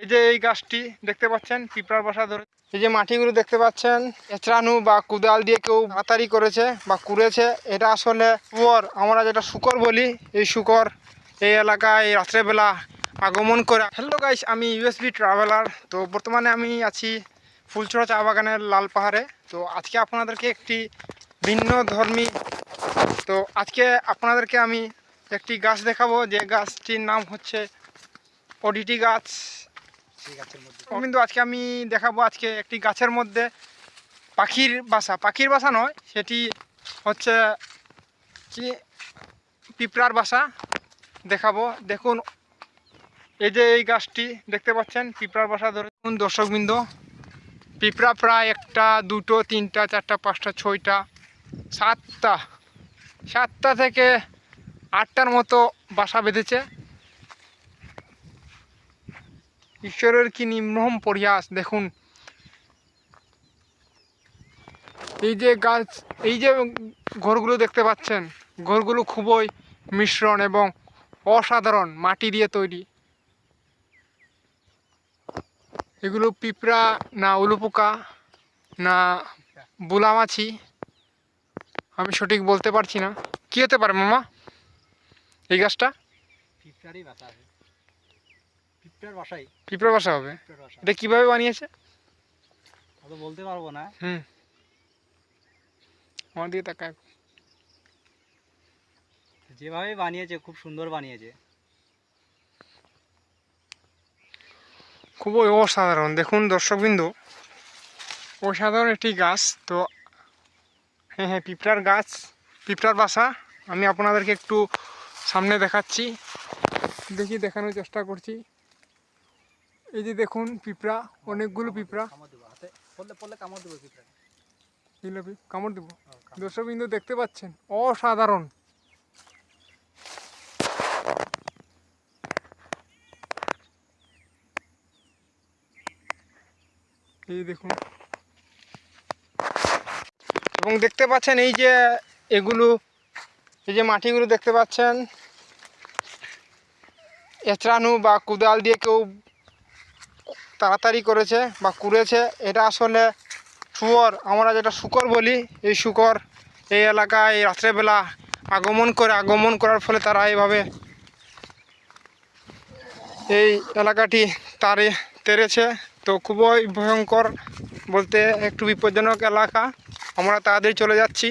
এই যে এই গাছটি দেখতে পাচ্ছেন পিঁপড়ার বাসা ধরে, এই যে মাটিগুলো দেখতে পাচ্ছেন এচড়ানো বা কুদাল দিয়ে কেউ হাতারি করেছে বা কুড়েছে। এটা আসলে শুকর, আমরা যেটা শুকর বলি, এই শুকর এই এলাকায় রাত্রেবেলা আগমন করে। হ্যালো গাইস, আমি ইউএসবি ট্রাভেলার। তো বর্তমানে আমি আছি ফুলছড়া চা বাগানের লাল পাহাড়ে। তো আজকে আপনাদেরকে একটি ভিন্ন ধর্মী, তো আজকে আপনাদেরকে আমি একটি গাছ দেখাবো, যে গাছটির নাম হচ্ছে ওডিটি গাছ। কিন্তু আজকে আমি দেখাবো আজকে একটি গাছের মধ্যে পাখির বাসা নয়, সেটি হচ্ছে কি পিঁপড়ার বাসা দেখাবো। দেখুন এই যে এই গাছটি দেখতে পাচ্ছেন পিঁপড়ার বাসা ধরে। দেখুন দর্শকবৃন্দ, পিঁপড়া প্রায় একটা, দুটো, তিনটা, চারটা, পাঁচটা, ছয়টা, সাতটা থেকে আটটার মতো বাসা বেঁধেছে। ঈশ্বরের কি নির্মম পরিহাস। দেখুন এই যে গাছ, এই যে ঘরগুলো দেখতে পাচ্ছেন, ঘরগুলো খুবই মিশ্রণ এবং অসাধারণ, মাটি দিয়ে তৈরি। এগুলো পিঁপড়া না উলুপোকা না বুলামাছি, আমি সঠিক বলতে পারছি না। কি হতে পারে মামা এই গাছটা? পিঁপড়ার বাসা হবে। এটা কিভাবে বানিয়েছে বলতে পারবো না। আমার দিকে তাকায়। যেভাবে বানিয়েছে খুব সুন্দর বানিয়েছে, খুবই অসাধারণ। দেখুন দর্শকবৃন্দ, অসাধারণ একটি গাছ। তো হ্যাঁ, পিঁপড়ার গাছ, পিঁপড়ার বাসা। আমি আপনাদেরকে একটু সামনে দেখাচ্ছি, দেখানোর চেষ্টা করছি। এই যে দেখুন পিঁপড়া, অনেকগুলো পিঁপড়া। কামড় দেবো। দর্শকবৃন্দ দেখতে পাচ্ছেন, অসাধারণ। এই দেখুন, এবং দেখতে পাচ্ছেন এই যে এগুলো, এই যে মাটিগুলো দেখতে পাচ্ছেন এচড়ানো বা কুদাল দিয়ে কেউ তাড়াতাড়ি করেছে বা কুড়েছে। এটা আসলে শুকর, আমরা যেটা শুকর বলি, এই শুকর এই এলাকায় রাত্রেবেলা আগমন করার ফলে তারা এইভাবে এই এলাকাটি তেড়েছে। তো খুবই ভয়ঙ্কর, বলতে একটু বিপজ্জনক এলাকা। আমরা তাড়াতাড়ি চলে যাচ্ছি।